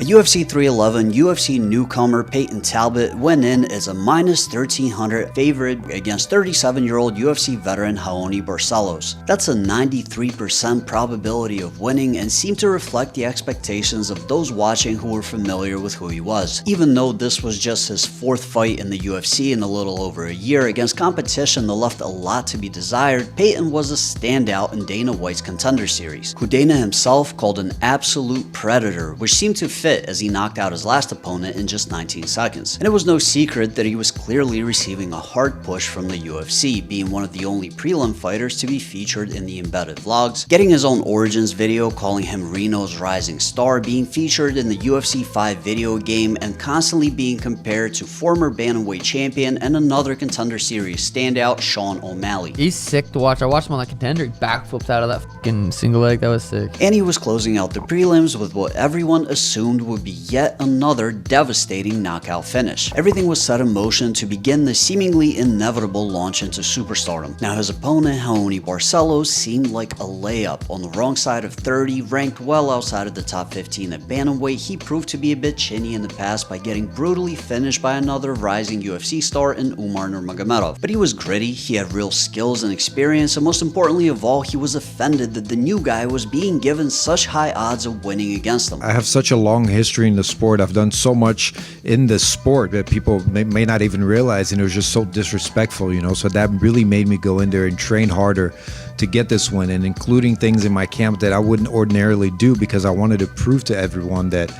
UFC 311, UFC newcomer Payton Talbot went in as a -1300 favorite against 37-year-old UFC veteran Raoni Barcelos. That's a 93% probability of winning and seemed to reflect the expectations of those watching who were familiar with who he was. Even though this was just his fourth fight in the UFC in a little over a year against competition that left a lot to be desired, Payton was a standout in Dana White's Contender Series, who Dana himself called an absolute predator, which seemed to fit as he knocked out his last opponent in just 19 seconds. And it was no secret that he was clearly receiving a hard push from the UFC, being one of the only prelim fighters to be featured in the embedded vlogs, getting his own origins video calling him Reno's rising star, being featured in the UFC 5 video game, and constantly being compared to former bantamweight champion and another Contender Series standout Sean O'Malley. He's sick to watch. I watched him on that Contender. He backflipped out of that fucking single leg. That was sick. And he was closing out the prelims with what everyone assumed would be yet another devastating knockout finish. Everything was set in motion to begin the seemingly inevitable launch into superstardom. Now his opponent, Raoni Barcelos, seemed like a layup. On the wrong side of 30, ranked well outside of the top 15 at bantamweight, he proved to be a bit chinny in the past by getting brutally finished by another rising UFC star in Umar Nurmagomedov. But he was gritty, he had real skills and experience, and most importantly of all, he was offended that the new guy was being given such high odds of winning against him. I have such a long history in the sport. I've done so much in this sport that people may not even realize, and it was just so disrespectful, you know, so that really made me go in there and train harder to get this win, and including things in my camp that I wouldn't ordinarily do because I wanted to prove to everyone that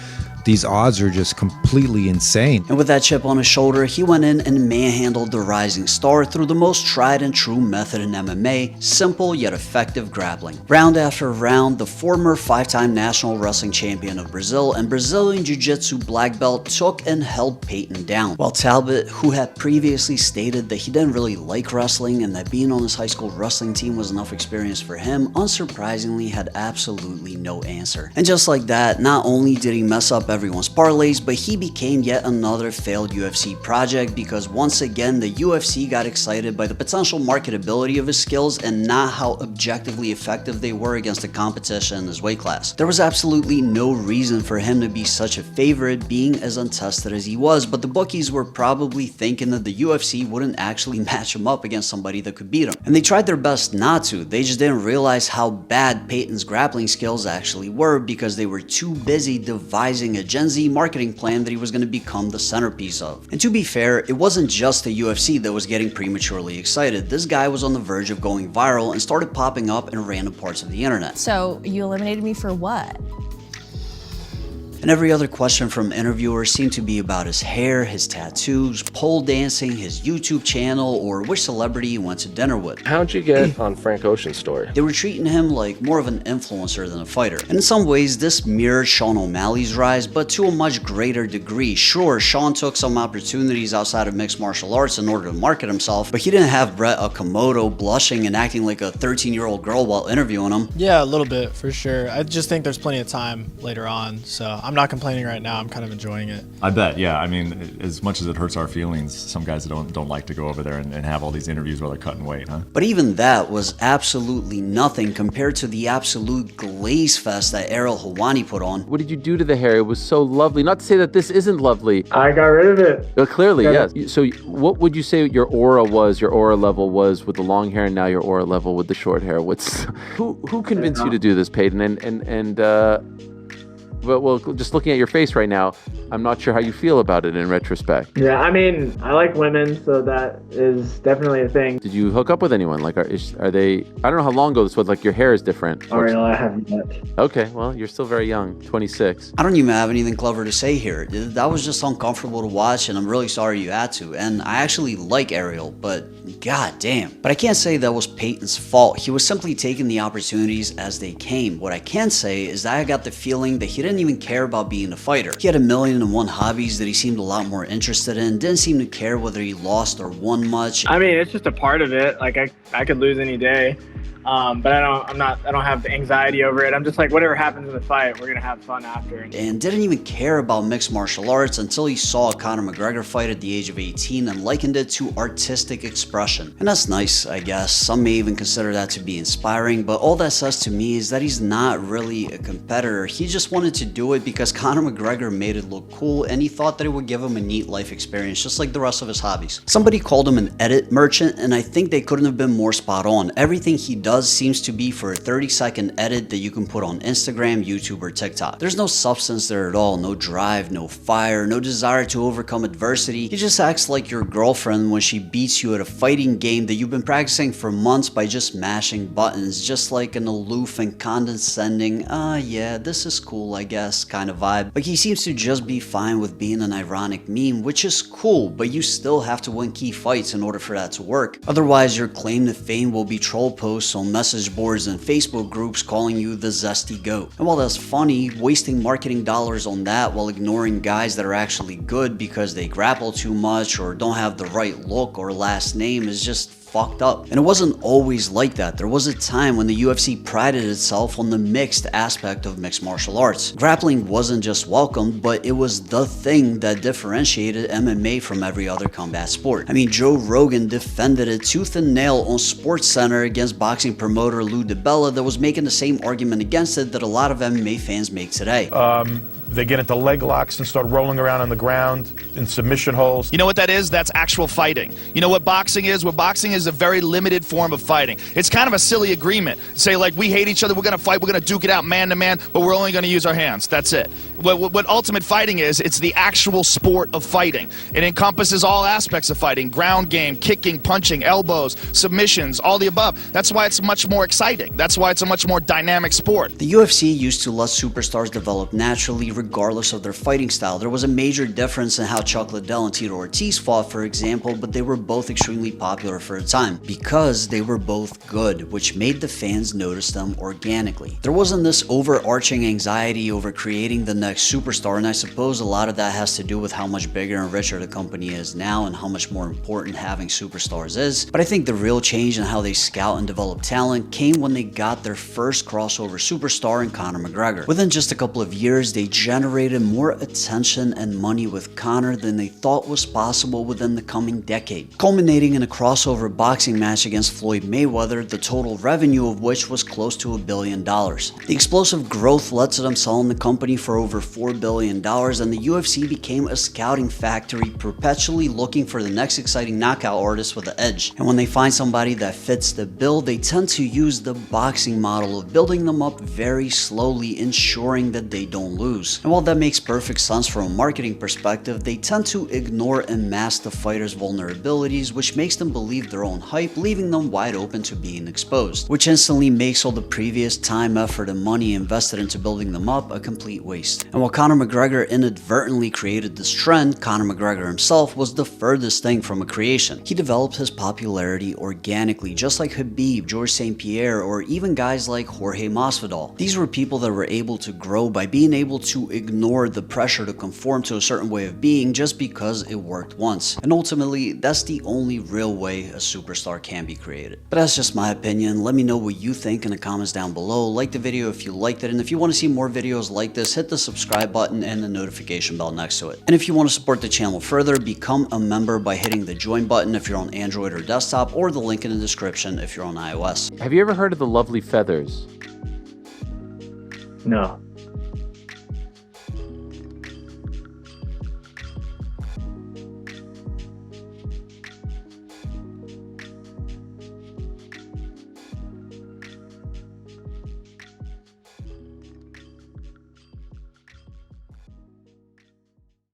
these odds are just completely insane. And with that chip on his shoulder, he went in and manhandled the rising star through the most tried and true method in MMA, simple yet effective grappling. Round after round, the former 5-time national wrestling champion of Brazil and Brazilian Jiu-Jitsu black belt took and held Payton down, while Talbot, who had previously stated that he didn't really like wrestling and that being on his high school wrestling team was enough experience for him, unsurprisingly had absolutely no answer. And just like that, not only did he mess up everyone's parlays, but he became yet another failed UFC project because once again the UFC got excited by the potential marketability of his skills and not how objectively effective they were against the competition in his weight class. There was absolutely no reason for him to be such a favorite, being as untested as he was, but the bookies were probably thinking that the UFC wouldn't actually match him up against somebody that could beat him. And they tried their best not to. They just didn't realize how bad Payton's grappling skills actually were because they were too busy devising a Gen Z marketing plan that he was going to become the centerpiece of. And to be fair, it wasn't just the UFC that was getting prematurely excited. This guy was on the verge of going viral and started popping up in random parts of the internet. So you eliminated me for what? And every other question from interviewers seemed to be about his hair, his tattoos, pole dancing, his YouTube channel, or which celebrity he went to dinner with. How'd you get on Frank Ocean's story? They were treating him like more of an influencer than a fighter. And in some ways, this mirrored Sean O'Malley's rise, but to a much greater degree. Sure, Sean took some opportunities outside of mixed martial arts in order to market himself, but he didn't have Brett Okamoto blushing and acting like a 13-year-old girl while interviewing him. Yeah, a little bit, for sure. I just think there's plenty of time later on, so I'm not complaining right now. I'm kind of enjoying it. I bet, yeah. I mean, as much as it hurts our feelings, some guys don't like to go over there and have all these interviews while they're cutting weight, huh? But even that was absolutely nothing compared to the absolute glaze fest that Ariel Helwani put on. What did you do to the hair? It was so lovely. Not to say that this isn't lovely. I got rid of it. Clearly, yes. So what would you say your aura level was with the long hair, and now your aura level with the short hair? Who convinced you to do this, Payton? Well, just looking at your face right now, I'm not sure how you feel about it in retrospect. Yeah, I mean, I like women, so that is definitely a thing. Did you hook up with anyone? Like, are they? I don't know how long ago this was. Like, your hair is different. Ariel, I haven't yet. Okay, well, you're still very young, 26. I don't even have anything clever to say here. That was just uncomfortable to watch, and I'm really sorry you had to. And I actually like Ariel, but god damn. But I can't say that was Payton's fault. He was simply taking the opportunities as they came. What I can say is that I got the feeling that he didn't even care about being a fighter. He had 1,000,001 hobbies that he seemed a lot more interested in, didn't seem to care whether he lost or won much. I mean, it's just a part of it. Like, I could lose any day. But I don't have anxiety over it. I'm just like, whatever happens in the fight, we're gonna have fun after. And didn't even care about mixed martial arts until he saw a Conor McGregor fight at the age of 18 and likened it to artistic expression. And that's nice, I guess. Some may even consider that to be inspiring, but all that says to me is that he's not really a competitor. He just wanted to do it because Conor McGregor made it look cool, and he thought that it would give him a neat life experience, just like the rest of his hobbies. Somebody called him an edit merchant, and I think they couldn't have been more spot on. Everything he does seems to be for a 30-second edit that you can put on Instagram, YouTube, or TikTok. There's no substance there at all, no drive, no fire, no desire to overcome adversity. He just acts like your girlfriend when she beats you at a fighting game that you've been practicing for months by just mashing buttons, just like an aloof and condescending, yeah, this is cool, I guess, kind of vibe. Like, he seems to just be fine with being an ironic meme, which is cool, but you still have to win key fights in order for that to work. Otherwise, your claim to fame will be troll posts on message boards and Facebook groups calling you the Zesty goat. And while that's funny, wasting marketing dollars on that while ignoring guys that are actually good because they grapple too much or don't have the right look or last name is just fucked up. And it wasn't always like that. There was a time when the UFC prided itself on the mixed aspect of mixed martial arts. Grappling wasn't just welcomed, but it was the thing that differentiated MMA from every other combat sport. I mean, Joe Rogan defended it tooth and nail on SportsCenter against boxing promoter Lou DiBella that was making the same argument against it that a lot of MMA fans make today. They get into leg locks and start rolling around on the ground in submission holes. You know what that is? That's actual fighting. You know what boxing is? What boxing is a very limited form of fighting. It's kind of a silly agreement. Say, like, we hate each other, we're going to fight, we're going to duke it out man to man, but we're only going to use our hands. That's it. What ultimate fighting is, it's the actual sport of fighting. It encompasses all aspects of fighting: ground game, kicking, punching, elbows, submissions, all the above. That's why it's much more exciting. That's why it's a much more dynamic sport. The UFC used to let superstars develop naturally regardless of their fighting style. There was a major difference in how Chuck Liddell and Tito Ortiz fought, for example, but they were both extremely popular for a time because they were both good, which made the fans notice them organically. There wasn't this overarching anxiety over creating the next superstar, and I suppose a lot of that has to do with how much bigger and richer the company is now and how much more important having superstars is. But I think the real change in how they scout and develop talent came when they got their first crossover superstar in Conor McGregor. Within just a couple of years, they generated more attention and money with Conor than they thought was possible within the coming decade, culminating in a crossover boxing match against Floyd Mayweather, the total revenue of which was close to $1 billion. The explosive growth led to them selling the company for over $4 billion, and the UFC became a scouting factory, perpetually looking for the next exciting knockout artist with the edge. And when they find somebody that fits the bill, they tend to use the boxing model of building them up very slowly, ensuring that they don't lose. And while that makes perfect sense from a marketing perspective, they tend to ignore and mask the fighter's vulnerabilities, which makes them believe their own hype, leaving them wide open to being exposed, which instantly makes all the previous time, effort, and money invested into building them up a complete waste. And while Conor McGregor inadvertently created this trend, Conor McGregor himself was the furthest thing from a creation. He developed his popularity organically, just like Khabib, Georges St. Pierre, or even guys like Jorge Masvidal. These were people that were able to grow by being able to ignore the pressure to conform to a certain way of being just because it worked once. And ultimately, that's the only real way a superstar can be created. But that's just my opinion. Let me know what you think in the comments down below. Like the video if you liked it, and if you want to see more videos like this, hit the subscribe button and the notification bell next to it. And if you want to support the channel further, become a member by hitting the join button if you're on Android or desktop, or the link in the description if you're on iOS. Have you ever heard of the Lovely Feathers? No.